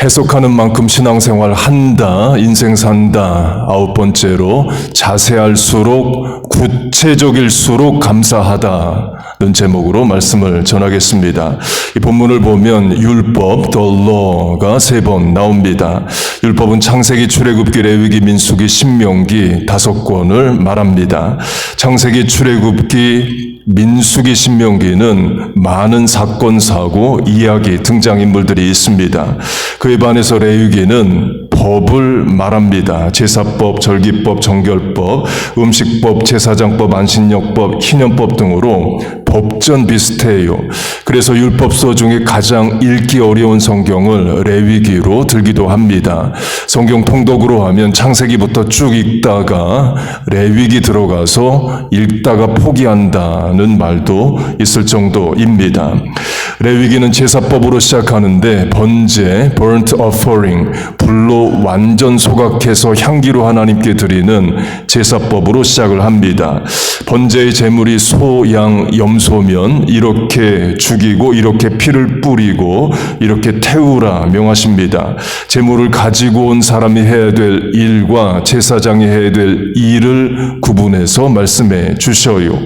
해석하는 만큼 신앙생활 한다, 인생 산다. 9번째로 자세할수록 구체적일수록 감사하다는 제목으로 말씀을 전하겠습니다. 이 본문을 보면 율법, the law가 3번 나옵니다. 율법은 창세기, 출애굽기, 레위기, 민수기, 신명기 5권을 말합니다. 창세기, 출애굽기, 민수기, 신명기는 많은 사건, 사고, 이야기, 등장인물들이 있습니다. 그에 반해서 레위기는 법을 말합니다. 제사법, 절기법, 정결법, 음식법, 제사장법, 안식년법, 희년법 등으로 법전 비슷해요. 그래서 율법서 중에 가장 읽기 어려운 성경을 레위기로 들기도 합니다. 성경 통독으로 하면 창세기부터 쭉 읽다가 레위기 들어가서 읽다가 포기한다는 말도 있을 정도입니다. 레위기는 제사법으로 시작하는데 번제, burnt offering, 불로 완전 소각해서 향기로 하나님께 드리는 제사법으로 시작을 합니다. 번제의 제물이 소, 양, 염소면 이렇게 죽이고 이렇게 피를 뿌리고 이렇게 태우라 명하십니다. 제물을 가지고 온 사람이 해야 될 일과 제사장이 해야 될 일을 구분해서 말씀해 주셔요.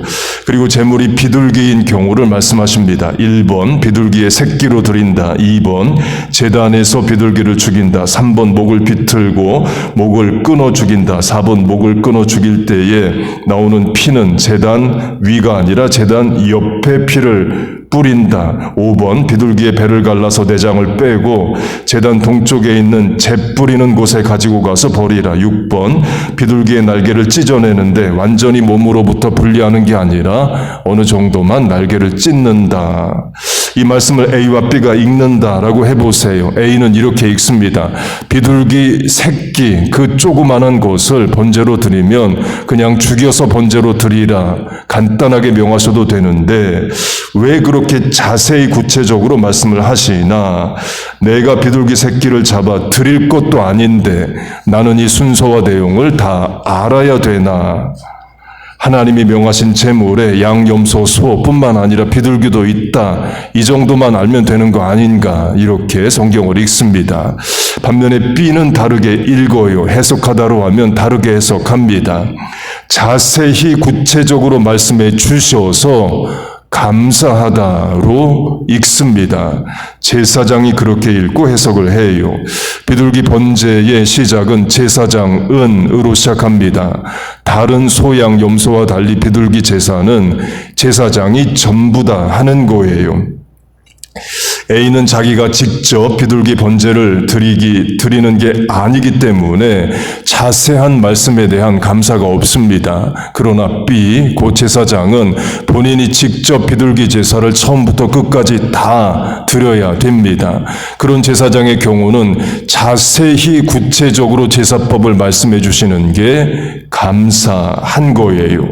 그리고 제물이 비둘기인 경우를 말씀하십니다. 1번 비둘기의 새끼로 드린다. 2번 제단에서 비둘기를 죽인다. 3번 목을 비틀고 목을 끊어 죽인다. 4번 목을 끊어 죽일 때에 나오는 피는 제단 위가 아니라 제단 옆에 피를 뿌린다. 5번 비둘기의 배를 갈라서 내장을 빼고 제단 동쪽에 있는 재 뿌리는 곳에 가지고 가서 버리라. 6번 비둘기의 날개를 찢어내는데 완전히 몸으로부터 분리하는 게 아니라 어느 정도만 날개를 찢는다. 이 말씀을 A와 B가 읽는다라고 해보세요. A는 이렇게 읽습니다. 비둘기 새끼 그 조그만한 것을 번제로 드리면 그냥 죽여서 번제로 드리라. 간단하게 명하셔도 되는데 왜 그렇게 자세히 구체적으로 말씀을 하시나? 내가 비둘기 새끼를 잡아 드릴 것도 아닌데 나는 이 순서와 내용을 다 알아야 되나? 하나님이 명하신 제물에 양, 염소, 소뿐만 아니라 비둘기도 있다. 이 정도만 알면 되는 거 아닌가? 이렇게 성경을 읽습니다. 반면에 B는 다르게 읽어요. 해석하다로 하면 다르게 해석합니다. 자세히 구체적으로 말씀해 주셔서 감사하다로 읽습니다. 제사장이 그렇게 읽고 해석을 해요. 비둘기 번제의 시작은 제사장은으로 시작합니다. 다른 소양 염소와 달리 비둘기 제사는 제사장이 전부 다 하는 거예요. A는 자기가 직접 비둘기 번제를 드리는 게 아니기 때문에 자세한 말씀에 대한 감사가 없습니다. 그러나 B, 고 제사장은 본인이 직접 비둘기 제사를 처음부터 끝까지 다 드려야 됩니다. 그런 제사장의 경우는 자세히 구체적으로 제사법을 말씀해 주시는 게 감사한 거예요.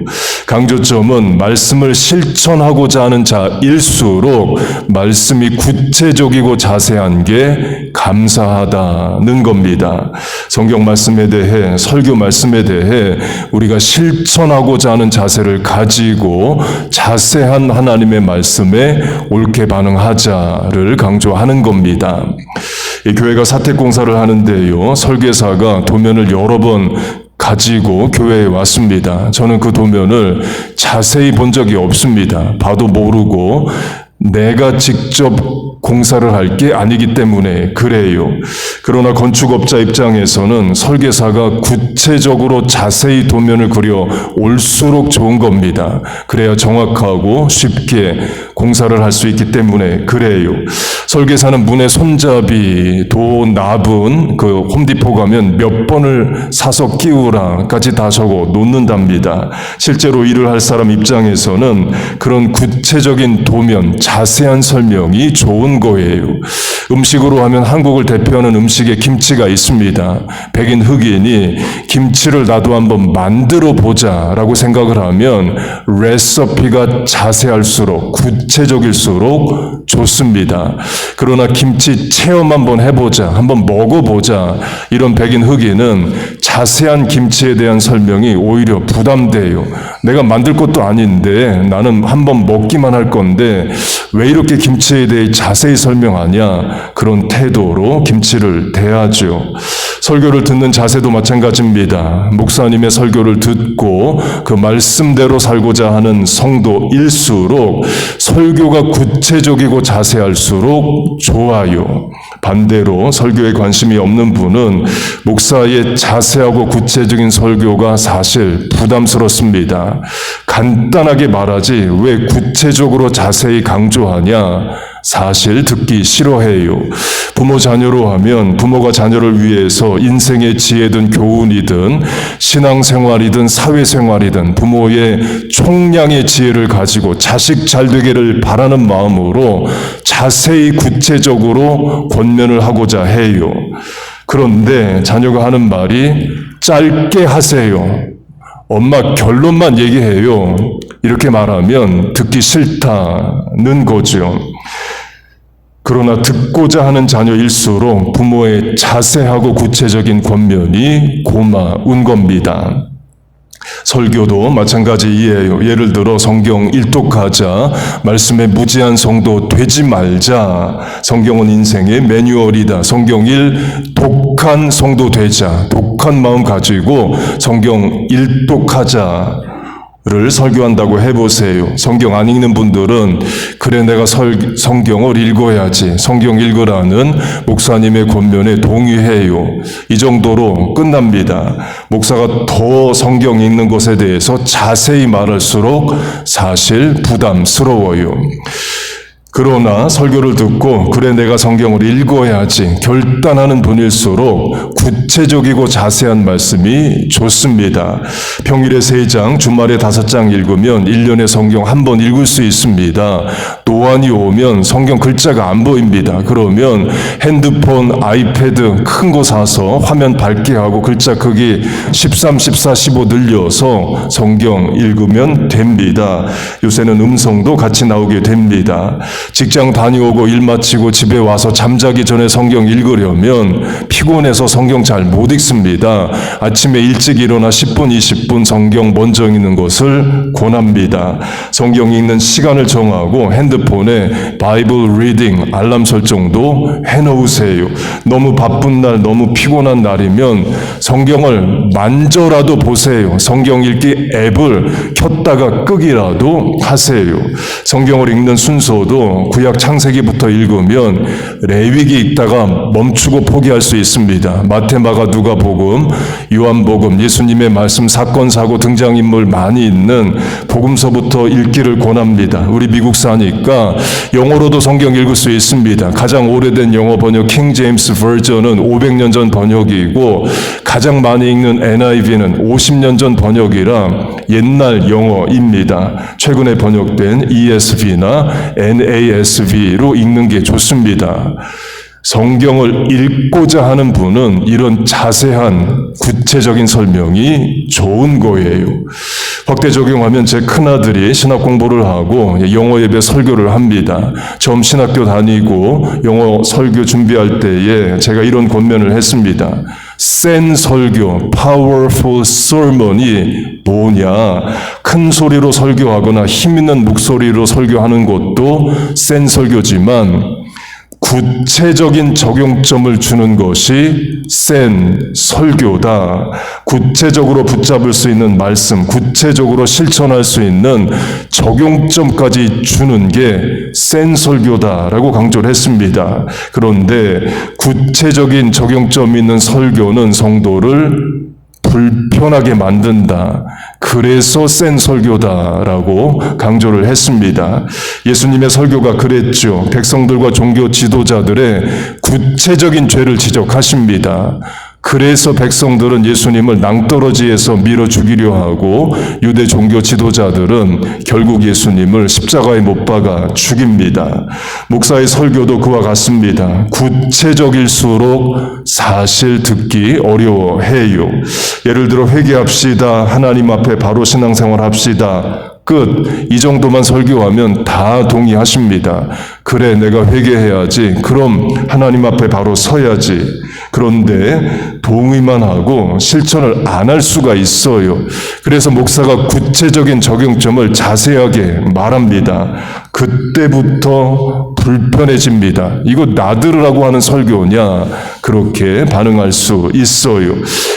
강조점은 말씀을 실천하고자 하는 자일수록 말씀이 구체적이고 자세한 게 감사하다는 겁니다. 성경 말씀에 대해, 설교 말씀에 대해 우리가 실천하고자 하는 자세를 가지고 자세한 하나님의 말씀에 옳게 반응하자를 강조하는 겁니다. 이 교회가 사택공사를 하는데요, 설계사가 도면을 여러 번 가지고 교회에 왔습니다. 저는 그 도면을 자세히 본 적이 없습니다. 봐도 모르고 내가 직접 공사를 할 게 아니기 때문에 그래요. 그러나 건축업자 입장에서는 설계사가 구체적으로 자세히 도면을 그려 올수록 좋은 겁니다. 그래야 정확하고 쉽게 공사를 할 수 있기 때문에 그래요. 설계사는 문의 손잡이, 도, 납은 그 홈디포 가면 몇 번을 사서 끼우라까지 다 적어 놓는답니다. 실제로 일을 할 사람 입장에서는 그런 구체적인 도면, 자세한 설명이 좋은 거예요. 음식으로 하면 한국을 대표하는 음식에 김치가 있습니다. 백인 흑인이 김치를 나도 한번 만들어 보자라고 생각을 하면 레시피가 자세할수록 구체적일수록 좋습니다. 그러나 김치 체험 한번 해보자, 한번 먹어보자 이런 백인 흑인은 자세한 김치에 대한 설명이 오히려 부담돼요. 내가 만들 것도 아닌데 나는 한번 먹기만 할 건데 왜 이렇게 김치에 대해 자세히 자세히 설명하냐, 그런 태도로 김치를 대하죠. 설교를 듣는 자세도 마찬가지입니다. 목사님의 설교를 듣고 그 말씀대로 살고자 하는 성도일수록 설교가 구체적이고 자세할수록 좋아요. 반대로 설교에 관심이 없는 분은 목사의 자세하고 구체적인 설교가 사실 부담스럽습니다. 간단하게 말하지 왜 구체적으로 자세히 강조하냐? 사실 듣기 싫어해요. 부모 자녀로 하면 부모가 자녀를 위해서 인생의 지혜든 교훈이든 신앙생활이든 사회생활이든 부모의 총량의 지혜를 가지고 자식 잘 되기를 바라는 마음으로 자세히 구체적으로 권면을 하고자 해요. 그런데 자녀가 하는 말이 짧게 하세요. 엄마 결론만 얘기해요. 이렇게 말하면 듣기 싫다는 거죠. 그러나 듣고자 하는 자녀일수록 부모의 자세하고 구체적인 권면이 고마운 겁니다. 설교도 마찬가지이에요. 예를 들어 성경 일독하자, 말씀에 무지한 성도 되지 말자. 성경은 인생의 매뉴얼이다. 성경 독한 성도 되자. 독한 마음 가지고 성경 일독하자. 를 설교한다고 해보세요. 성경 안 읽는 분들은 그래 내가 성경을 읽어야지. 성경 읽으라는 목사님의 권면에 동의해요. 이 정도로 끝납니다. 목사가 더 성경 읽는 것에 대해서 자세히 말할수록 사실 부담스러워요. 그러나 설교를 듣고 그래 내가 성경을 읽어야지 결단하는 분일수록 구체적이고 자세한 말씀이 좋습니다. 평일에 3장, 주말에 5장 읽으면 1년에 성경 한 번 읽을 수 있습니다. 노안이 오면 성경 글자가 안 보입니다. 그러면 핸드폰, 아이패드 큰 거 사서 화면 밝게 하고 글자 크기 13, 14, 15 늘려서 성경 읽으면 됩니다. 요새는 음성도 같이 나오게 됩니다. 직장 다녀오고 일 마치고 집에 와서 잠자기 전에 성경 읽으려면 피곤해서 성경 잘 못 읽습니다. 아침에 일찍 일어나 10분, 20분 성경 먼저 읽는 것을 권합니다. 성경 읽는 시간을 정하고 핸드폰에 바이블 리딩 알람 설정도 해놓으세요. 너무 바쁜 날, 너무 피곤한 날이면 성경을 만져라도 보세요. 성경 읽기 앱을 켰다가 끄기라도 하세요. 성경을 읽는 순서도 구약 창세기부터 읽으면 레위기 읽다가 멈추고 포기할 수 있습니다. 마태, 마가, 누가복음, 요한복음, 예수님의 말씀, 사건, 사고, 등장인물 많이 있는 복음서부터 읽기를 권합니다. 우리 미국 사니까 영어로도 성경 읽을 수 있습니다. 가장 오래된 영어 번역 킹 제임스 버전은 500년 전 번역이고 가장 많이 읽는 NIV는 50년 전 번역이라 옛날 영어입니다. 최근에 번역된 ESV나 NASV로 읽는 게 좋습니다. 성경을 읽고자 하는 분은 이런 자세한 구체적인 설명이 좋은 거예요. 확대 적용하면 제 큰아들이 신학 공부를 하고 영어 예배 설교를 합니다. 처음 신학교 다니고 영어 설교 준비할 때에 제가 이런 권면을 했습니다. 센 설교, powerful sermon이 뭐냐? 큰 소리로 설교하거나 힘 있는 목소리로 설교하는 것도 센 설교지만 구체적인 적용점을 주는 것이 센 설교다. 구체적으로 붙잡을 수 있는 말씀, 구체적으로 실천할 수 있는 적용점까지 주는 게 센 설교다라고 강조를 했습니다. 그런데 구체적인 적용점 있는 설교는 성도를 불편하게 만든다. 그래서 센 설교다라고 강조를 했습니다. 예수님의 설교가 그랬죠. 백성들과 종교 지도자들의 구체적인 죄를 지적하십니다. 그래서 백성들은 예수님을 낭떠러지에서 밀어 죽이려 하고 유대 종교 지도자들은 결국 예수님을 십자가에 못 박아 죽입니다. 목사의 설교도 그와 같습니다. 구체적일수록 사실 듣기 어려워해요. 예를 들어 회개합시다. 하나님 앞에 바로 신앙생활 합시다. 끝. 이 정도만 설교하면 다 동의하십니다. 그래, 내가 회개해야지. 그럼 하나님 앞에 바로 서야지. 그런데 동의만 하고 실천을 안 할 수가 있어요. 그래서 목사가 구체적인 적용점을 자세하게 말합니다. 그때부터 불편해집니다. 이거 나들으라고 하는 설교냐? 그렇게 반응할 수 있어요.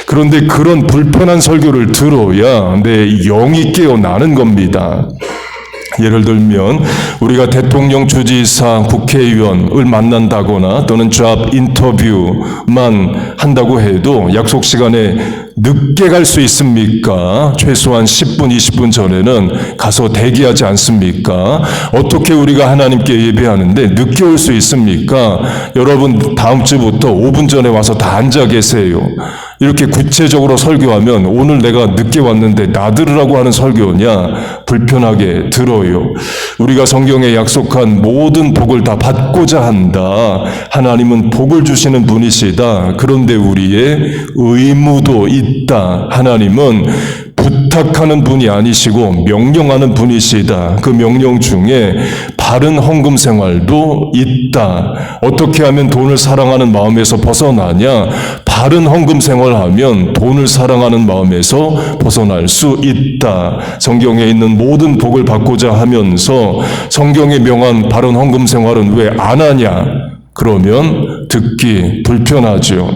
그런데 그런 불편한 설교를 들어야 내 영이 깨어나는 겁니다. 예를 들면 우리가 대통령, 주지사, 국회의원을 만난다거나 또는 잡 인터뷰만 한다고 해도 약속 시간에 늦게 갈 수 있습니까? 최소한 10분, 20분 전에는 가서 대기하지 않습니까? 어떻게 우리가 하나님께 예배하는데 늦게 올 수 있습니까? 여러분 다음 주부터 5분 전에 와서 다 앉아 계세요. 이렇게 구체적으로 설교하면 오늘 내가 늦게 왔는데 나들으라고 하는 설교냐? 불편하게 들어요. 우리가 성경에 약속한 모든 복을 다 받고자 한다. 하나님은 복을 주시는 분이시다. 그런데 우리의 의무도 있다. 하나님은 부탁하는 분이 아니시고 명령하는 분이시다. 그 명령 중에 바른 헌금 생활도 있다. 어떻게 하면 돈을 사랑하는 마음에서 벗어나냐? 바른 헌금 생활하면 돈을 사랑하는 마음에서 벗어날 수 있다. 성경에 있는 모든 복을 받고자 하면서 성경에 명한 바른 헌금 생활은 왜 안 하냐? 그러면 듣기 불편하죠.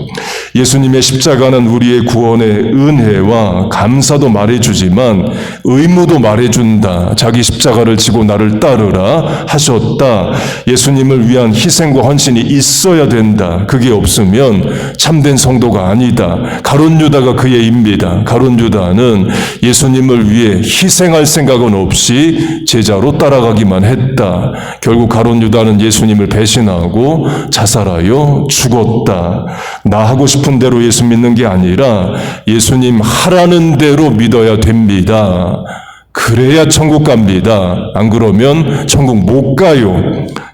예수님의 십자가는 우리의 구원의 은혜와 감사도 말해주지만 의무도 말해준다. 자기 십자가를 지고 나를 따르라 하셨다. 예수님을 위한 희생과 헌신이 있어야 된다. 그게 없으면 참된 성도가 아니다. 가룟 유다가 그의 입니다. 가룟 유다는 예수님을 위해 희생할 생각은 없이 제자로 따라가기만 했다. 결국 가룟 유다는 예수님을 배신하고 자살하여 죽었다. 나 하고 싶은 대로 예수 믿는 게 아니라 예수님 하라는 대로 믿어야 됩니다. 그래야 천국 갑니다. 안 그러면 천국 못 가요.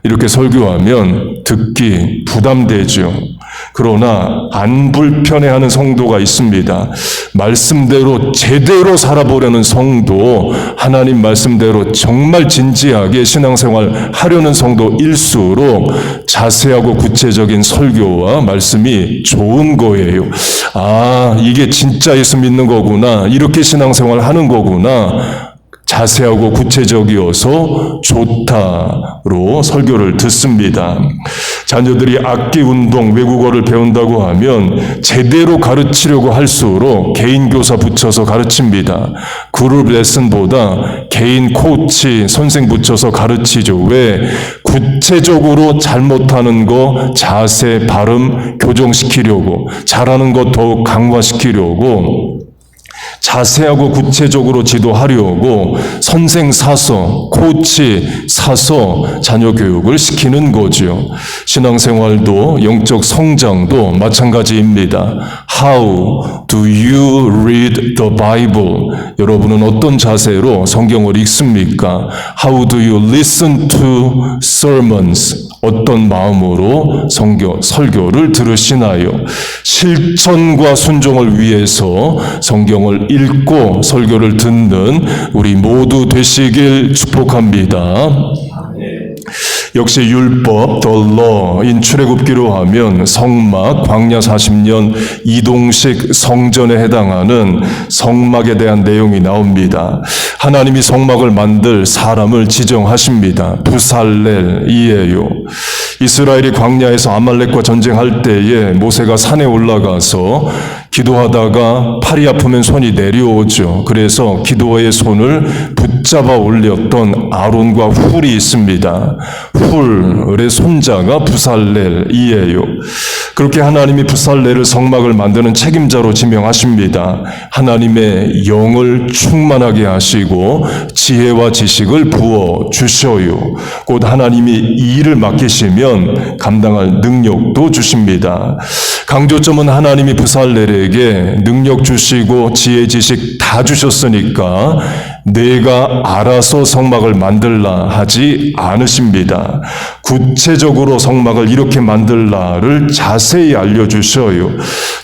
이렇게 설교하면 듣기 부담되죠. 그러나 안 불편해하는 성도가 있습니다. 말씀대로 제대로 살아보려는 성도, 하나님 말씀대로 정말 진지하게 신앙생활 하려는 성도일수록 자세하고 구체적인 설교와 말씀이 좋은 거예요. 아, 이게 진짜 예수 믿는 거구나. 이렇게 신앙생활 하는 거구나. 자세하고 구체적이어서 좋다로 설교를 듣습니다. 자녀들이 악기 운동, 외국어를 배운다고 하면 제대로 가르치려고 할수록 개인 교사 붙여서 가르칩니다. 그룹 레슨보다 개인 코치, 선생 붙여서 가르치죠. 왜? 구체적으로 잘못하는 거 자세, 발음 교정시키려고, 잘하는 거 더욱 강화시키려고 자세하고 구체적으로 지도하려고 선생 사서, 코치 사서 자녀 교육을 시키는 거죠. 신앙생활도 영적 성장도 마찬가지입니다. How do you read the Bible? 여러분은 어떤 자세로 성경을 읽습니까? How do you listen to sermons? 어떤 마음으로 설교를 들으시나요? 실천과 순종을 위해서 성경을 읽고 설교를 듣는 우리 모두 되시길 축복합니다. 역시 율법, the law인 출애굽기로 하면 성막, 광야 40년 이동식 성전에 해당하는 성막에 대한 내용이 나옵니다. 하나님이 성막을 만들 사람을 지정하십니다. 부살렐이에요. 이스라엘이 광야에서 아말렉과 전쟁할 때에 모세가 산에 올라가서 기도하다가 팔이 아프면 손이 내려오죠. 그래서 기도의 손을 붙잡아 올렸던 아론과 훌이 있습니다. 훌의 손자가 부살렐이에요. 그렇게 하나님이 부살렐을 성막을 만드는 책임자로 지명하십니다. 하나님의 영을 충만하게 하시고 지혜와 지식을 부어 주셔요. 곧 하나님이 이 일을 맡기시면 감당할 능력도 주십니다. 강조점은 하나님이 부살렐에게 능력 주시고 지혜 지식 다 주셨으니까 내가 알아서 성막을 만들라 하지 않으십니다. 구체적으로 성막을 이렇게 만들라를 자세히 알려주셔요.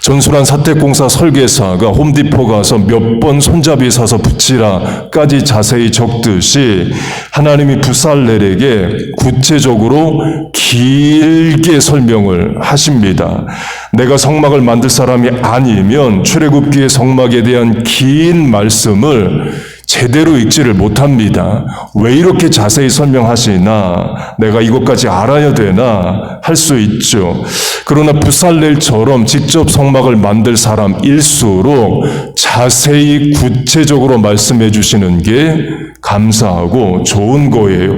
전술한 사택공사 설계사가 홈디포 가서 몇 번 손잡이 사서 붙이라까지 자세히 적듯이 하나님이 부살렐에게 구체적으로 길게 설명을 하십니다. 내가 성막을 만들 사람이 아니면 출애굽기의 성막에 대한 긴 말씀을 제대로 읽지를 못합니다. 왜 이렇게 자세히 설명하시나? 내가 이것까지 알아야 되나? 할 수 있죠. 그러나 부살렐처럼 직접 성막을 만들 사람일수록 자세히 구체적으로 말씀해 주시는 게 감사하고 좋은 거예요.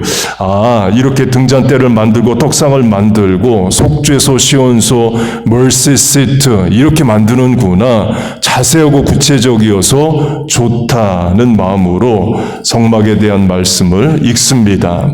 이렇게 등잔대를 만들고 떡상을 만들고 속죄소, 시온소, 멀시 시트 이렇게 만드는구나. 자세하고 구체적이어서 좋다는 마음으로 성막에 대한 말씀을 읽습니다.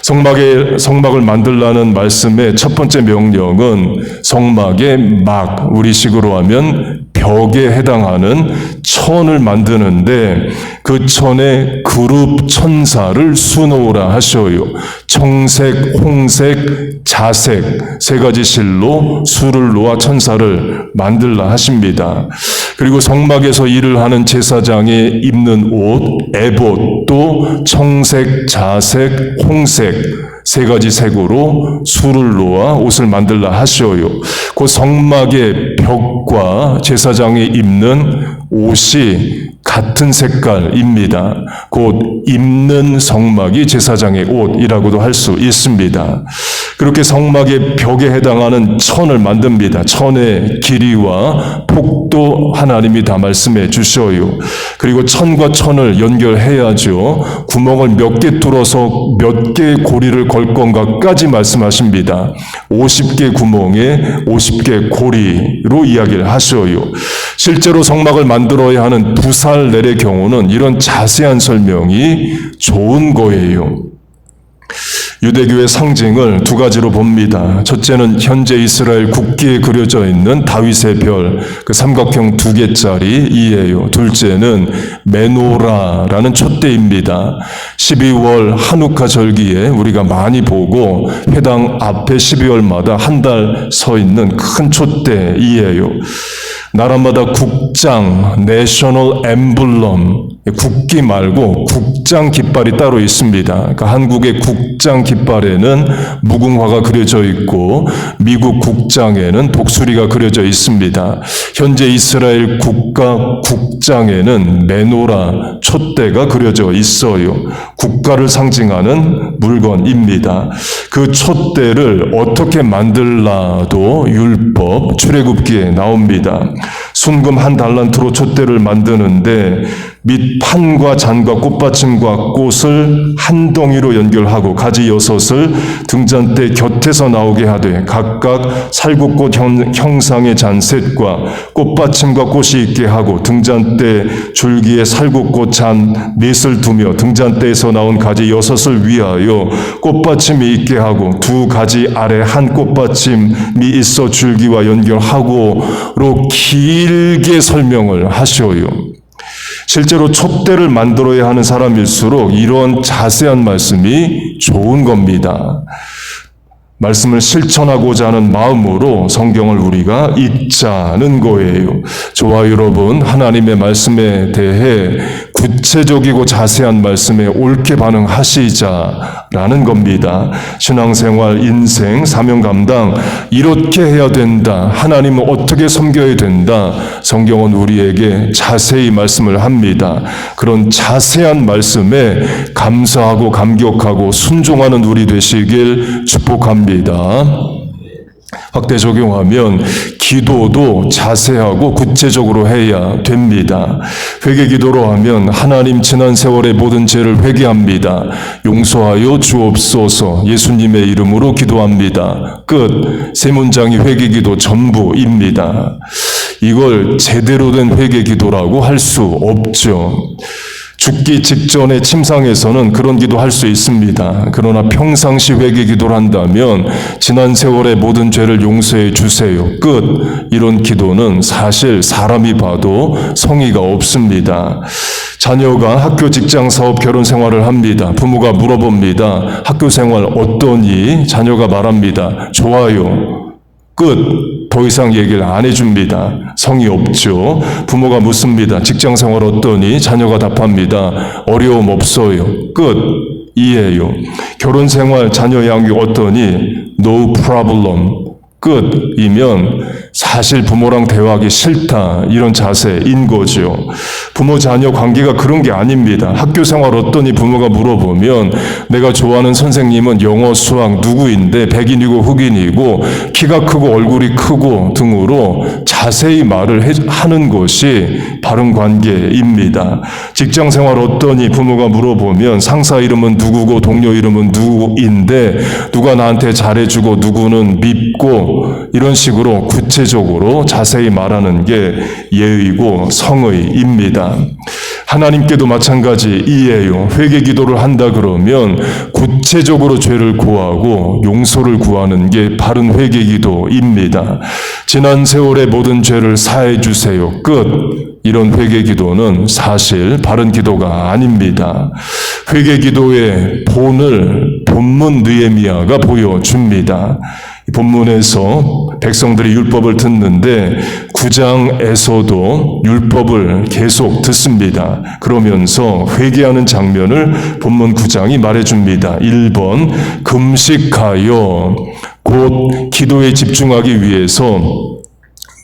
성막을 만들라는 말씀의 첫 번째 명령은 성막의 막, 우리식으로 하면 벽에 해당하는 천을 만드는데 그 천에 그룹 천사를 수놓으라 하셔요. 청색, 홍색, 자색 세 가지 실로 수를 놓아 천사를 만들라 하십니다. 그리고 성막에서 일을 하는 제사장이 입는 옷, 에봇도 청색, 자색, 홍색 세 가지 색으로 수를 놓아 옷을 만들라 하셔요. 그 성막의 벽과 제사장이 입는 옷이 같은 색깔입니다. 곧 입는 성막이 제사장의 옷이라고도 할 수 있습니다. 그렇게 성막의 벽에 해당하는 천을 만듭니다. 천의 길이와 폭도 하나님이 다 말씀해 주셔요. 그리고 천과 천을 연결해야죠. 구멍을 몇 개 뚫어서 몇 개의 고리를 걸 건가까지 말씀하십니다. 50개 구멍에 50개 고리로 이야기를 하셔요. 실제로 성막을 만들어야 하는 부살렐의 경우는 이런 자세한 설명이 좋은 거예요. 유대교의 상징을 두 가지로 봅니다. 첫째는 현재 이스라엘 국기에 그려져 있는 다윗의 별, 그 삼각형 2개짜리이에요. 둘째는 메노라라는 촛대입니다. 12월 한우카 절기에 우리가 많이 보고 회당 앞에 12월마다 한 달 서 있는 큰 촛대이에요. 나라마다 국장, 내셔널 엠블럼, 국기 말고 국장 깃발이 따로 있습니다. 그러니까 한국의 국장 깃발에는 무궁화가 그려져 있고 미국 국장에는 독수리가 그려져 있습니다. 현재 이스라엘 국가 국장에는 메노라 촛대가 그려져 있어요. 국가를 상징하는 물건입니다. 그 촛대를 어떻게 만들라도 율법 출애굽기에 나옵니다. 순금 1달란트로 촛대를 만드는데 밑 판과 잔과 꽃받침과 꽃을 한 덩이로 연결하고 가지 6을 등잔대 곁에서 나오게 하되 각각 살구꽃 형상의 잔셋과 꽃받침과 꽃이 있게 하고 등잔대 줄기에 살구꽃 잔 넷을 두며 등잔대에서 나온 가지 6을 위하여 꽃받침이 있게 하고 두 가지 아래 한 꽃받침이 있어 줄기와 연결하고로 길게 설명을 하셔요. 실제로 촛대를 만들어야 하는 사람일수록 이런 자세한 말씀이 좋은 겁니다. 말씀을 실천하고자 하는 마음으로 성경을 우리가 읽자는 거예요. 저와 여러분, 하나님의 말씀에 대해 구체적이고 자세한 말씀에 옳게 반응하시자라는 겁니다. 신앙생활, 인생, 사명 감당 이렇게 해야 된다. 하나님은 어떻게 섬겨야 된다. 성경은 우리에게 자세히 말씀을 합니다. 그런 자세한 말씀에 감사하고 감격하고 순종하는 우리 되시길 축복합니다. 확대 적용하면 기도도 자세하고 구체적으로 해야 됩니다. 회개 기도로 하면 하나님 지난 세월의 모든 죄를 회개합니다. 용서하여 주옵소서. 예수님의 이름으로 기도합니다. 끝. 세 문장이 회개 기도 전부입니다. 이걸 제대로 된 회개 기도라고 할 수 없죠. 죽기 직전의 침상에서는 그런 기도할 수 있습니다. 그러나 평상시 회개 기도를 한다면 지난 세월의 모든 죄를 용서해 주세요. 끝. 이런 기도는 사실 사람이 봐도 성의가 없습니다. 자녀가 학교, 직장, 사업, 결혼 생활을 합니다. 부모가 물어봅니다. 학교 생활 어떠니? 자녀가 말합니다. 좋아요. 끝. 더 이상 얘기를 안 해줍니다. 성의 없죠. 부모가 묻습니다. 직장 생활 어떠니? 자녀가 답합니다. 어려움 없어요. 끝. 이해요. 결혼 생활, 자녀 양육 어떠니? No problem. 끝이면 사실 부모랑 대화하기 싫다 이런 자세인 거죠. 부모 자녀 관계가 그런 게 아닙니다. 학교 생활 어떠니 부모가 물어보면 내가 좋아하는 선생님은 영어 수학 누구인데 백인이고 흑인이고 키가 크고 얼굴이 크고 등으로 자세히 말을 하는 것이 바른 관계입니다. 직장 생활 어떠니 부모가 물어보면 상사 이름은 누구고 동료 이름은 누구인데 누가 나한테 잘해주고 누구는 밉고 이런 식으로 구체적으로 자세히 말하는 게 예의고 성의입니다. 하나님께도 마찬가지이에요. 회개 기도를 한다 그러면 구체적으로 죄를 구하고 용서를 구하는 게 바른 회개 기도입니다. 지난 세월의 모든 죄를 사해 주세요. 끝. 이런 회개 기도는 사실 바른 기도가 아닙니다. 회개 기도의 본문 느헤미야가 보여줍니다. 본문에서 백성들이 율법을 듣는데 9장에서도 율법을 계속 듣습니다. 그러면서 회개하는 장면을 본문 9장이 말해줍니다. 1번 금식하여 곧 기도에 집중하기 위해서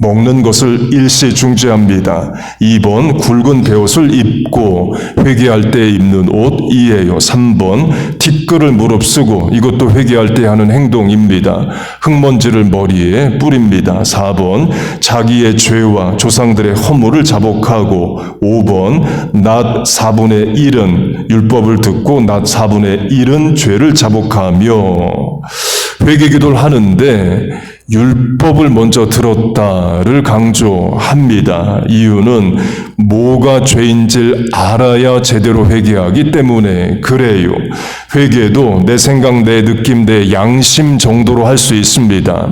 먹는 것을 일시 중지합니다. 2번 굵은 베옷을 입고 회개할 때 입는 옷이에요. 3번 티끌을 무릅쓰고 이것도 회개할 때 하는 행동입니다. 흙먼지를 머리에 뿌립니다. 4번 자기의 죄와 조상들의 허물을 자복하고 5번 낮 4분의 1은 율법을 듣고 낮 4분의 1은 죄를 자복하며 회개 기도를 하는데 율법을 먼저 들었다를 강조합니다. 이유는 뭐가 죄인지를 알아야 제대로 회개하기 때문에 그래요. 회개도 내 생각, 내 느낌, 내 양심 정도로 할 수 있습니다.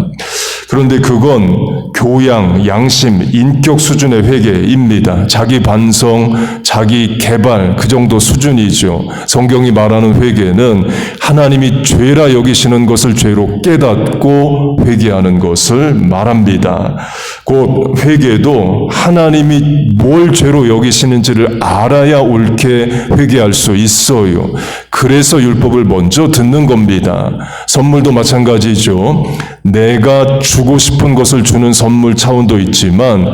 그런데 그건 교양, 양심, 인격 수준의 회개입니다. 자기 반성, 자기 개발 그 정도 수준이죠. 성경이 말하는 회개는 하나님이 죄라 여기시는 것을 죄로 깨닫고 회개하는 것을 말합니다. 곧 회개도 하나님이 뭘 죄로 여기시는지를 알아야 옳게 회개할 수 있어요. 그래서 율법을 먼저 듣는 겁니다. 선물도 마찬가지죠. 내가 주고 싶은 것을 주는 선물 차원도 있지만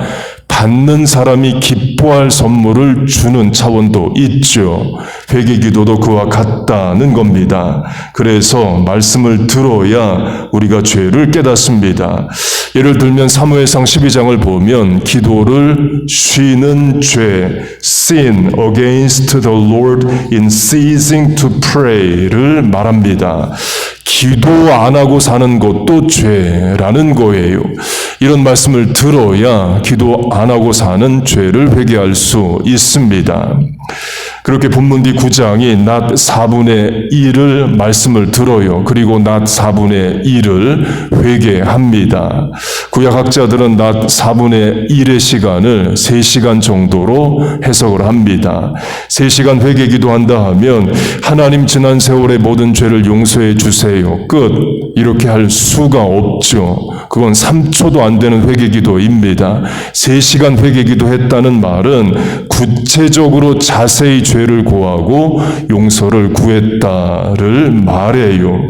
받는 사람이 기뻐할 선물을 주는 차원도 있죠. 회개 기도도 그와 같다는 겁니다. 그래서 말씀을 들어야 우리가 죄를 깨닫습니다. 예를 들면 사무엘상 12장을 보면 기도를 쉬는 죄, sin against the Lord in ceasing to pray를 말합니다. 기도 안 하고 사는 것도 죄라는 거예요. 이런 말씀을 들어야 기도 안 하고 사는 죄를 회개할 수 있습니다. 그렇게 본문 뒤 9장이 낮 4분의 1을 말씀을 들어요. 그리고 낮 4분의 1을 회개합니다. 구약학자들은 낮 4분의 1의 시간을 3시간 정도로 해석을 합니다. 3시간 회개 기도한다 하면 하나님 지난 세월의 모든 죄를 용서해 주세요. 끝. 이렇게 할 수가 없죠. 그건 3초도 안 되는 회개 기도입니다. 3시간 회개 기도했다는 말은 구체적으로 자세히 죄를 고하고 용서를 구했다를 말해요.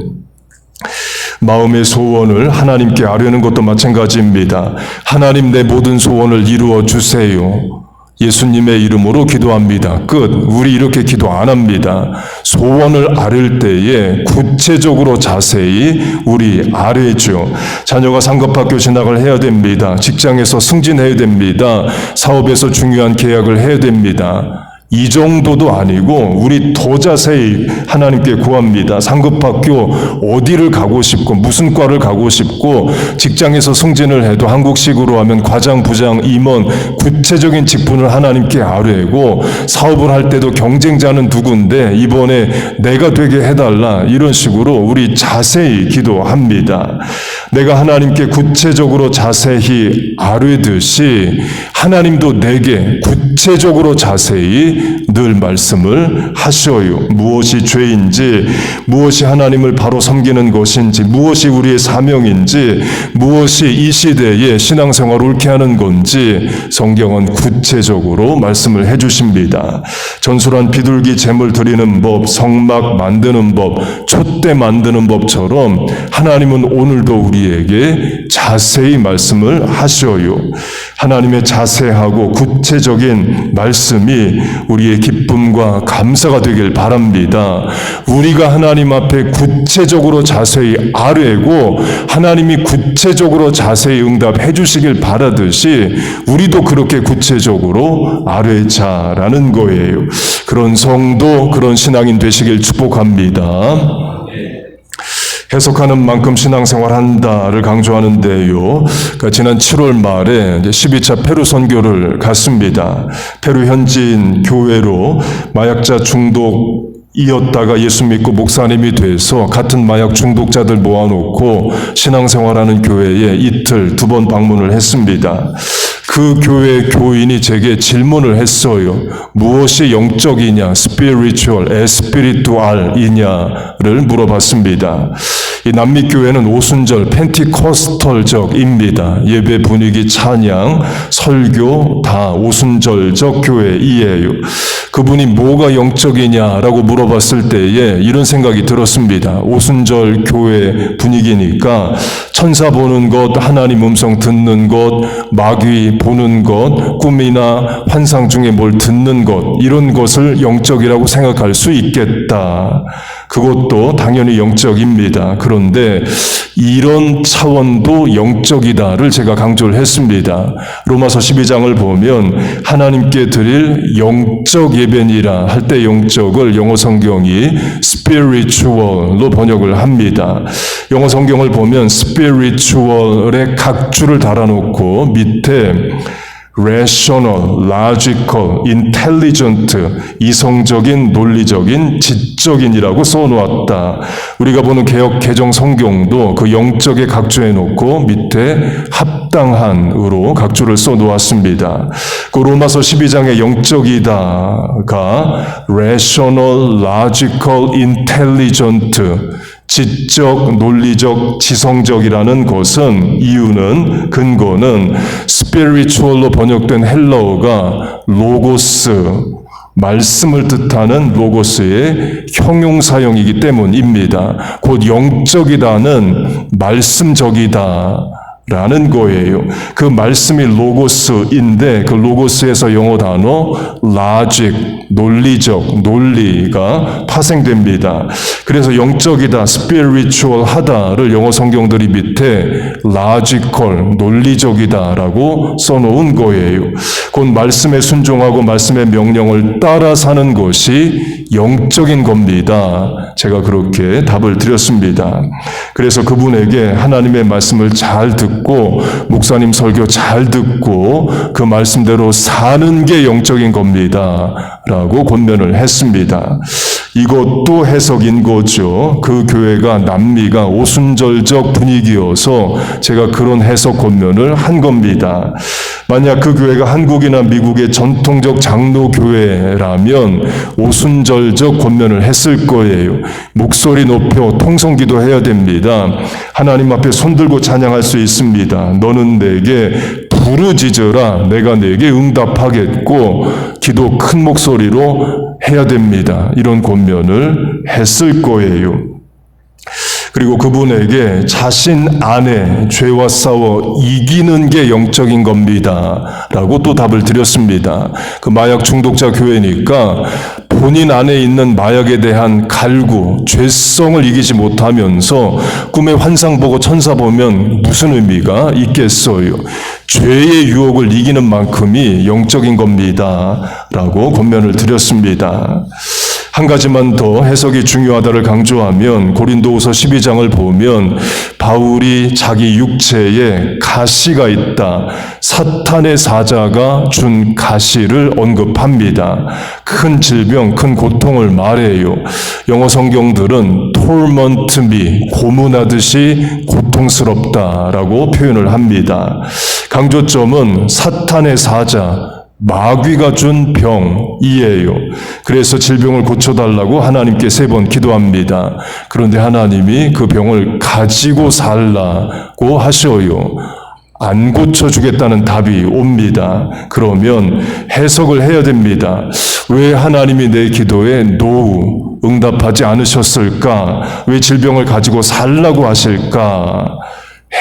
마음의 소원을 하나님께 아뢰는 것도 마찬가지입니다. 하나님 내 모든 소원을 이루어 주세요. 예수님의 이름으로 기도합니다. 끝. 우리 이렇게 기도 안 합니다. 소원을 아뢰을 때에 구체적으로 자세히 우리 아뢰죠. 자녀가 상급학교 진학을 해야 됩니다. 직장에서 승진해야 됩니다. 사업에서 중요한 계약을 해야 됩니다. 이 정도도 아니고 우리 더 자세히 하나님께 구합니다. 상급학교 어디를 가고 싶고 무슨 과를 가고 싶고 직장에서 승진을 해도 한국식으로 하면 과장, 부장, 임원 구체적인 직분을 하나님께 아뢰고 사업을 할 때도 경쟁자는 누군데 이번에 내가 되게 해달라 이런 식으로 우리 자세히 기도합니다. 내가 하나님께 구체적으로 자세히 아뢰듯이 하나님도 내게 구체적으로 자세히 늘 말씀을 하셔요. 무엇이 죄인지, 무엇이 하나님을 바로 섬기는 것인지, 무엇이 우리의 사명인지, 무엇이 이 시대의 신앙생활을 옳게 하는 건지 성경은 구체적으로 말씀을 해주십니다. 전술한 비둘기 제물 드리는 법, 성막 만드는 법, 촛대 만드는 법처럼 하나님은 오늘도 우리에게 자세히 말씀을 하셔요. 하나님의 자세하고 구체적인 말씀이 우리의 기쁨과 감사가 되길 바랍니다. 우리가 하나님 앞에 구체적으로 자세히 아뢰고 하나님이 구체적으로 자세히 응답해 주시길 바라듯이 우리도 그렇게 구체적으로 아뢰자라는 거예요. 그런 성도, 그런 신앙인 되시길 축복합니다. 해석하는 만큼 신앙생활 한다를 강조하는데요. 그러니까 지난 7월 말에 12차 페루 선교를 갔습니다. 페루 현지인 교회로 마약자 중독이었다가 예수 믿고 목사님이 돼서 같은 마약 중독자들 모아놓고 신앙생활하는 교회에 이틀 2번 방문을 했습니다. 그 교회 교인이 제게 질문을 했어요. 무엇이 영적이냐, spiritual, espiritual이냐를 물어봤습니다. 이 남미교회는 오순절 펜티코스털적입니다. 예배 분위기, 찬양, 설교 다 오순절적 교회이에요. 그분이 뭐가 영적이냐라고 물어봤을 때에 이런 생각이 들었습니다. 오순절 교회 분위기니까 천사 보는 것, 하나님 음성 듣는 것, 마귀 보는 것, 꿈이나 환상 중에 뭘 듣는 것, 이런 것을 영적이라고 생각할 수 있겠다. 그것도 당연히 영적입니다. 그런데 이런 차원도 영적이다를 제가 강조를 했습니다. 로마서 12장을 보면 하나님께 드릴 영적 예배니라 할 때 영적을 영어 성경이 spiritual로 번역을 합니다. 영어 성경을 보면 spiritual에 각주를 달아놓고 밑에 rational, logical, intelligent, 이성적인, 논리적인, 지적인이라고 써놓았다. 우리가 보는 개역 개정 성경도 그 영적에 각주해 놓고 밑에 합당한으로 각주를 써놓았습니다. 그 로마서 12장의 영적이다가 rational, logical, intelligent, 지적, 논리적, 지성적이라는 것은 이유는 근거는 spiritual로 번역된 헬라어가 로고스, 말씀을 뜻하는 로고스의 형용사형이기 때문입니다. 곧 영적이다는 말씀적이다 라는 거예요. 그 말씀이 로고스인데 그 로고스에서 영어 단어 logic, 논리적, 논리가 파생됩니다. 그래서 영적이다, spiritual 하다를 영어 성경들이 밑에 logical, 논리적이다라고 써놓은 거예요. 곧 말씀에 순종하고 말씀의 명령을 따라 사는 것이 영적인 겁니다. 제가 그렇게 답을 드렸습니다. 그래서 그분에게 하나님의 말씀을 잘 듣고 목사님 설교 잘 듣고 그 말씀대로 사는 게 영적인 겁니다. 라고 권면을 했습니다. 이것도 해석인 거죠. 그 교회가 남미가 오순절적 분위기여서 제가 그런 해석 권면을 한 겁니다. 만약 그 교회가 한국이나 미국의 전통적 장로교회라면 오순절적 권면을 했을 거예요. 목소리 높여 통성기도 해야 됩니다. 하나님 앞에 손들고 찬양할 수 있습니다. 너는 내게 부르짖으라 내가 내게 응답하겠고 기도 큰 목소리로 해야 됩니다. 이런 권면을 했을 거예요. 그리고 그분에게 자신 안에 죄와 싸워 이기는 게 영적인 겁니다. 라고 또 답을 드렸습니다. 그 마약 중독자 교회니까 본인 안에 있는 마약에 대한 갈구, 죄성을 이기지 못하면서 꿈의 환상 보고 천사 보면 무슨 의미가 있겠어요? 죄의 유혹을 이기는 만큼이 영적인 겁니다. 라고 권면을 드렸습니다. 한 가지만 더 해석이 중요하다를 강조하면 고린도후서 12장을 보면 바울이 자기 육체에 가시가 있다. 사탄의 사자가 준 가시를 언급합니다. 큰 질병, 큰 고통을 말해요. 영어 성경들은 torment me, 고문하듯이 고통스럽다라고 표현을 합니다. 강조점은 사탄의 사자, 마귀가 준 병이에요. 그래서 질병을 고쳐달라고 하나님께 3번 기도합니다. 그런데 하나님이 그 병을 가지고 살라고 하셔요. 안 고쳐주겠다는 답이 옵니다. 그러면 해석을 해야 됩니다. 왜 하나님이 내 기도에 노우 응답하지 않으셨을까? 왜 질병을 가지고 살라고 하실까?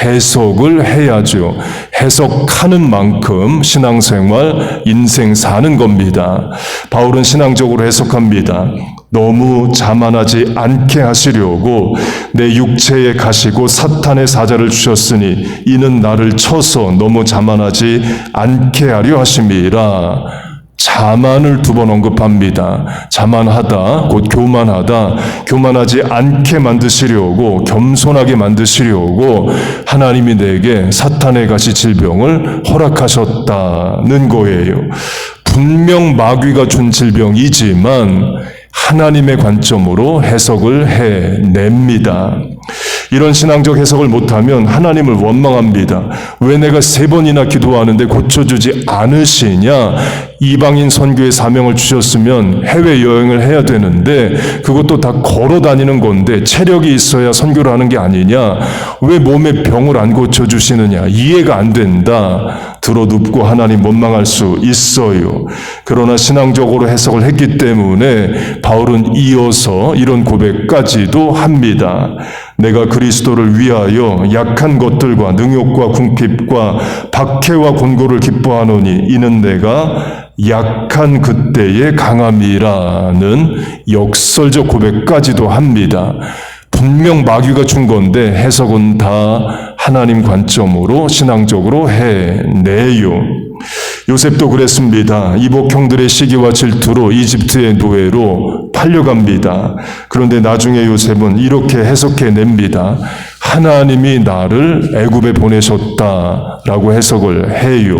해석을 해야죠. 해석하는 만큼 신앙생활, 인생 사는 겁니다. 바울은 신앙적으로 해석합니다. 너무 자만하지 않게 하시려고 내 육체에 가시고 사탄의 사자를 주셨으니 이는 나를 쳐서 너무 자만하지 않게 하려 하심이라. 자만을 2번 언급합니다. 자만하다, 곧 교만하다, 교만하지 않게 만드시려고, 겸손하게 만드시려고 하나님이 내게 사탄의 가시 질병을 허락하셨다는 거예요. 분명 마귀가 준 질병이지만 하나님의 관점으로 해석을 해냅니다. 이런 신앙적 해석을 못하면 하나님을 원망합니다. 왜 내가 3번이나 기도하는데 고쳐주지 않으시냐? 이방인 선교의 사명을 주셨으면 해외여행을 해야 되는데 그것도 다 걸어 다니는 건데 체력이 있어야 선교를 하는 게 아니냐? 왜 몸의 병을 안 고쳐주시느냐? 이해가 안 된다. 들어눕고 하나님 원망할 수 있어요. 그러나 신앙적으로 해석을 했기 때문에 바울은 이어서 이런 고백까지도 합니다. 내가 그리스도를 위하여 약한 것들과 능욕과 궁핍과 박해와 곤고를 기뻐하노니 이는 내가 약한 그때의 강함이라는 역설적 고백까지도 합니다. 분명 마귀가 준 건데 해석은 다 하나님 관점으로 신앙적으로 해내요. 요셉도 그랬습니다. 이복형들의 시기와 질투로 이집트의 노예로 팔려갑니다. 그런데 나중에 요셉은 이렇게 해석해냅니다. 하나님이 나를 애굽에 보내셨다라고 해석을 해요.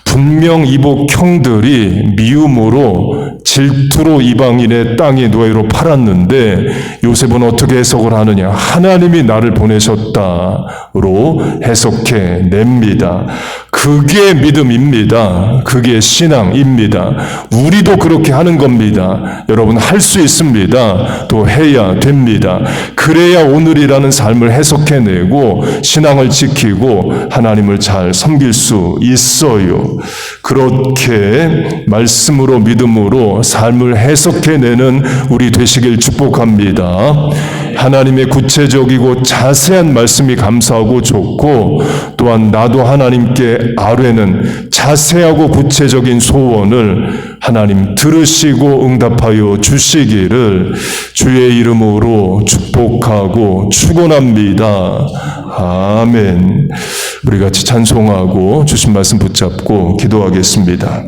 분명 이복형들이 미움으로 질투로 이방인의 땅의 노예로 팔았는데 요셉은 어떻게 해석을 하느냐? 하나님이 나를 보내셨다로 해석해냅니다. 그게 믿음입니다. 그게 신앙입니다. 우리도 그렇게 하는 겁니다. 여러분 할 수 있습니다. 또 해야 됩니다. 그래야 오늘이라는 삶을 해석해내고 신앙을 지키고 하나님을 잘 섬길 수 있어요. 그렇게 말씀으로 믿음으로 삶을 해석해내는 우리 되시길 축복합니다. 하나님의 구체적이고 자세한 말씀이 감사하고 좋고 또한 나도 하나님께 아뢰는 자세하고 구체적인 소원을 하나님 들으시고 응답하여 주시기를 주의 이름으로 축복하고 축원합니다. 아멘. 우리 같이 찬송하고 주신 말씀 붙잡고 기도하겠습니다.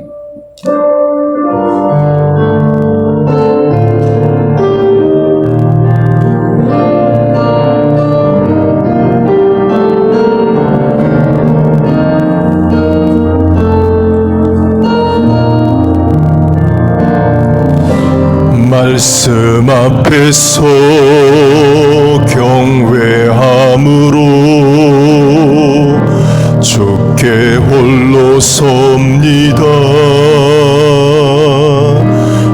말씀 앞에서 경외함으로 주께 홀로 섭니다.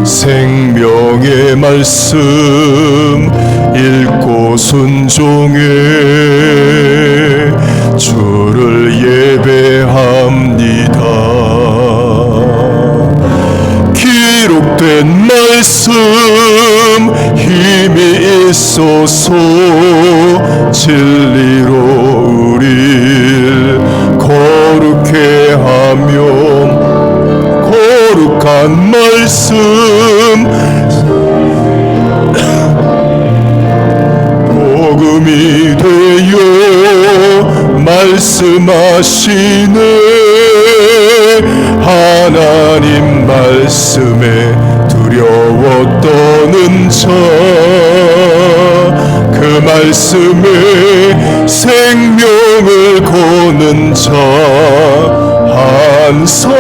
생명의 말씀 읽고 순종해 주를 예배합니다. 기록된 말씀 힘이 있어서 진리로 우릴 거룩해 하며 거룩한 말씀 말씀하시네. 하나님 말씀에 두려워 떠는 자, 그 말씀에 생명을 거는 자 한 사람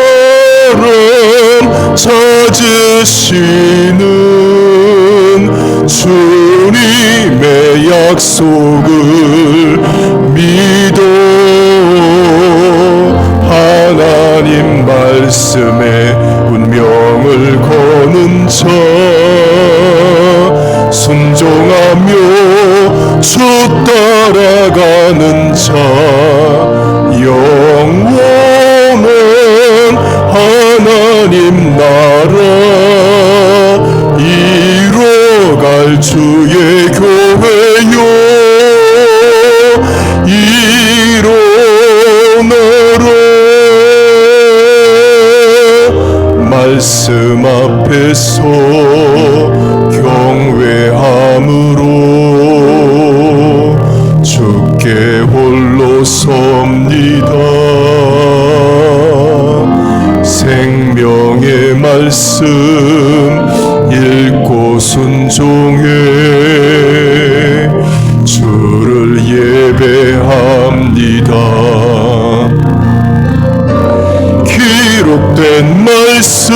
찾으시는 주님의 약속을 믿어 하나님 말씀에 운명을 거는 자, 순종하며 주 따라가는 자, 영원한 하나님 나라 이뤄갈 주의 교회요, 일어나라. 말씀 앞에서 경외함으로 주께 홀로 섭니다. 생명의 말씀 읽고 순종해 주를 예배합니다. 기록된 말씀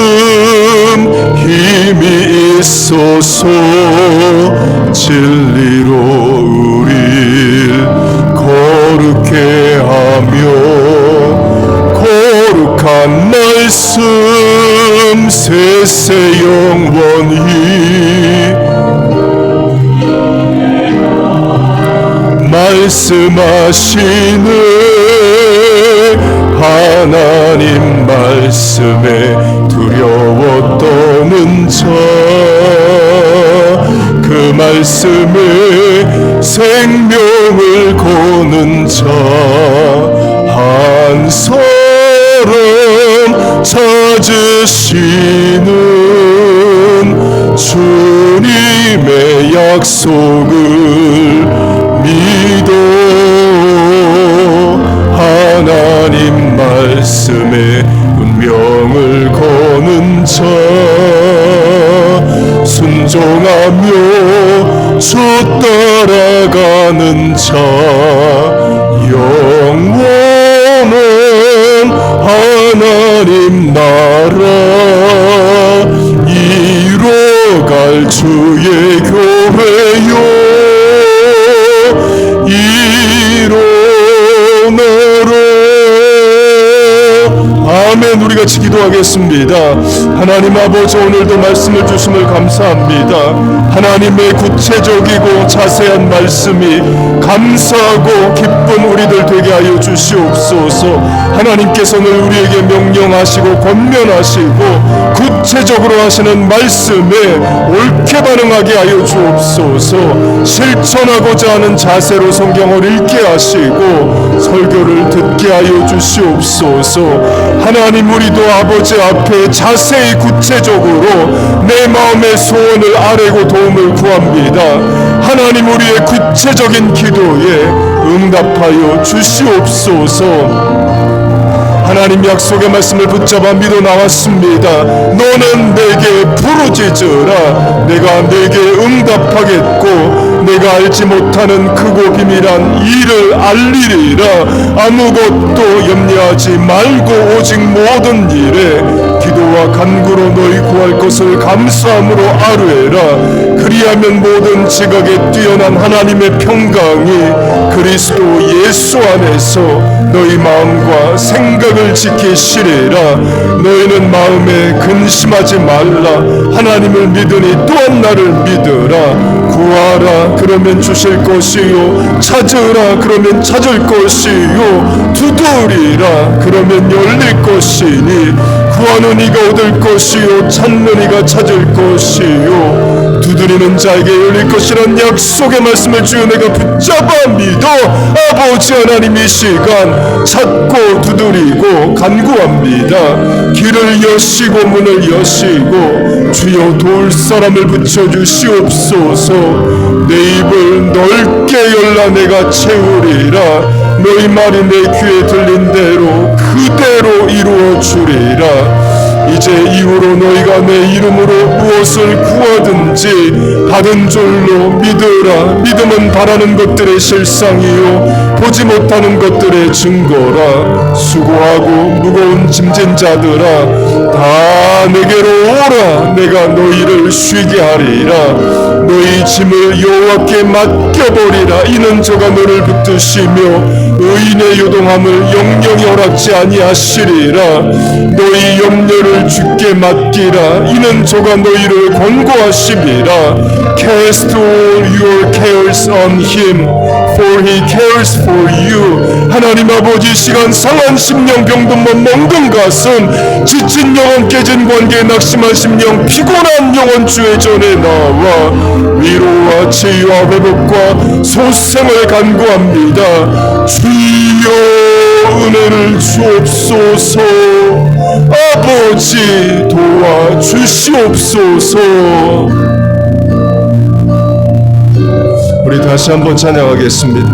힘이 있어서 진리로 우릴 거룩해 하며 거룩한 말씀 세세 영원히 말씀하시네. 하나님 말씀에 두려워 떠는 자, 그 말씀에 생명을 거는 자 한 사람 찾으시는 주님의 약속을 믿어 하나님 말씀에 운명을 거는 자, 순종하며 주 따라가는 자, 영원한 하나님 나라 이뤄갈 주의 교회요, 일어나라. 아멘. 우리 같이 기도하겠습니다. 하나님 아버지, 오늘도 말씀을 주심을 감사합니다. 하나님의 구체적이고 자세한 말씀이 감사하고 기쁜 우리들 되게 하여 주시옵소서. 하나님께서는 우리에게 명령하시고 권면하시고 구체적으로 하시는 말씀에 옳게 반응하게 하여 주옵소서. 실천하고자 하는 자세로 성경을 읽게 하시고 설교를 듣게 하여 주시옵소서. 하나님, 우리도 아버지 앞에 자세히 구체적으로 내 마음의 소원을 아뢰고 도움을 구합니다. 하나님, 우리의 구체적인 기도에 응답하여 주시옵소서. 하나님 약속의 말씀을 붙잡아 믿어 나왔습니다. 너는 내게 부르짖으라. 내가 내게 응답하겠고 내가 알지 못하는 크고 비밀한 일을 알리리라. 아무것도 염려하지 말고 오직 모든 일에 기도와 간구로 너희 구할 것을 감사함으로 아뢰라. 그리하면 모든 지각에 뛰어난 하나님의 평강이 그리스도 예수 안에서 너희 마음과 생각을 지키시리라. 너희는 마음에 근심하지 말라. 하나님을 믿으니 또한 나를 믿으라. 구하라, 그러면 주실 것이요. 찾으라, 그러면 찾을 것이요. 두드리라, 그러면 열릴 것이니 구하는 이가 얻을 것이요. 찾는 이가 찾을 것이요. 두드리는 자에게 열릴 것이란 약속의 말씀을 주여 내가 붙잡아 믿어 아버지 하나님 이 시간 찾고 두드리고 간구합니다. 길을 여시고 문을 여시고 주여 도울 사람을 붙여주시옵소서. 내 입을 넓게 열라 내가 채우리라. 너희 말이 내 귀에 들린 대로 그대로 이루어 주리라. 이제 이후로 너희가 내 이름으로 무엇을 구하든지 받은 줄로 믿으라. 믿음은 바라는 것들의 실상이요 보지 못하는 것들의 증거라. 수고하고 무거운 짐진 자들아 다 내게로 오라. 내가 너희를 쉬게 하리라. 너희 짐을 여호와께 맡겨버리라. 이는 저가 너를 붙드시며 의인의 요동함을 영영이 허락지 아니하시리라. 너희 염려를 주께 맡기라. 이는 저가 너희를 권고하시리라. Cast all your cares on him, for he cares for you. 하나님 아버지 시간 상한 심령 병든 몸 멍든 가슴 지친 영혼 깨진 관계 낙심한 심령 피곤한 영혼 주의 전에 나와 위로와 치유와 회복과 소생을 간구합니다. 주여 은혜를 주옵소서. 아버지 도와주시옵소서. 우리 다시 한번 찬양하겠습니다.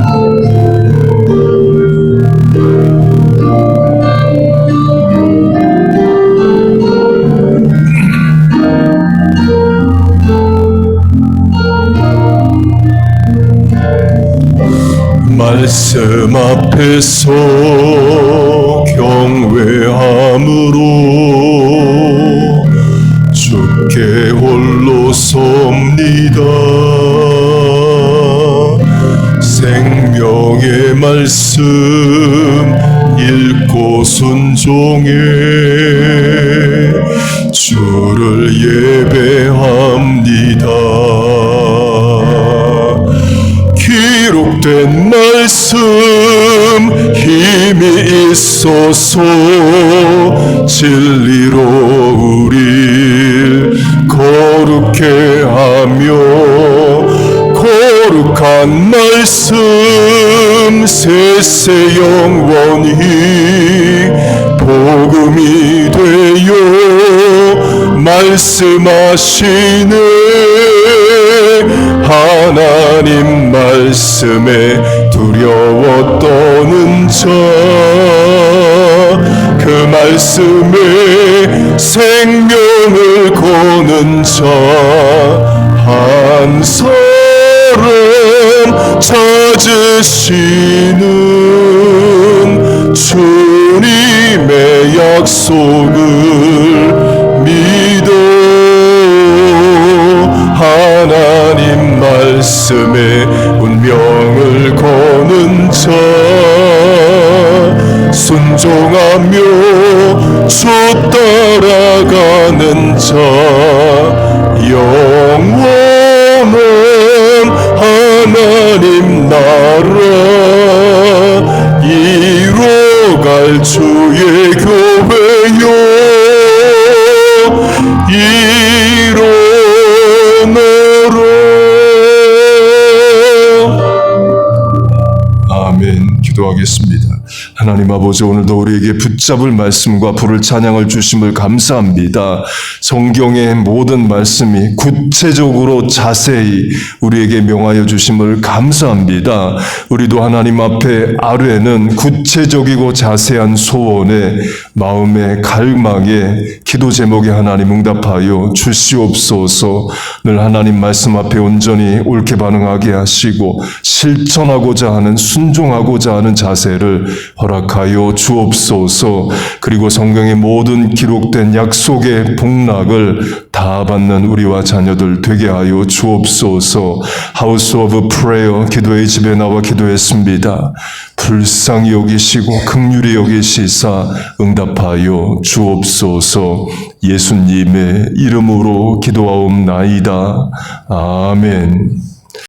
말씀 앞에서 경외함으로 주께 홀로 섭니다. 생명의 말씀 읽고 순종해 주를 예배합니다. 기록된 말씀 힘이 있어서 진리로 우릴 거룩해 하며 거룩한 말씀 세세 영원히 복음이 되어 말씀하시네. 하나님 말씀에 두려워 떠는 자 그 말씀에 생명을 거는 자 한 사람 찾으시는 주님의 약속을 믿어 하나님 말씀에 운명을 거는 자 순종하며 주 따라가는 자 영원한 하나님 나라 이뤄갈 주의 교회요 아멘. 기도하겠습니다. 하나님 아버지 오늘도 우리에게 붙잡을 말씀과 부를 찬양을 주심을 감사합니다. 성경의 모든 말씀이 구체적으로 자세히 우리에게 명하여 주심을 감사합니다. 우리도 하나님 앞에 아뢰는 구체적이고 자세한 소원에 마음의 갈망에 기도 제목에 하나님 응답하여 주시옵소서. 늘 하나님 말씀 앞에 온전히 옳게 반응하게 하시고 실천하고자 하는 순종하고자 하는 자세를 허락하여 주옵소서. 그리고 성경의 모든 기록된 약속의 복락을 다 받는 우리와 자녀들 되게 하여 주옵소서. 하우스 오브 프레이어 기도의 집에 나와 기도했습니다. 불쌍히 여기시고 긍휼히 여기시사 응답하여 주옵소서. 예수님의 이름으로 기도하옵나이다. 아멘.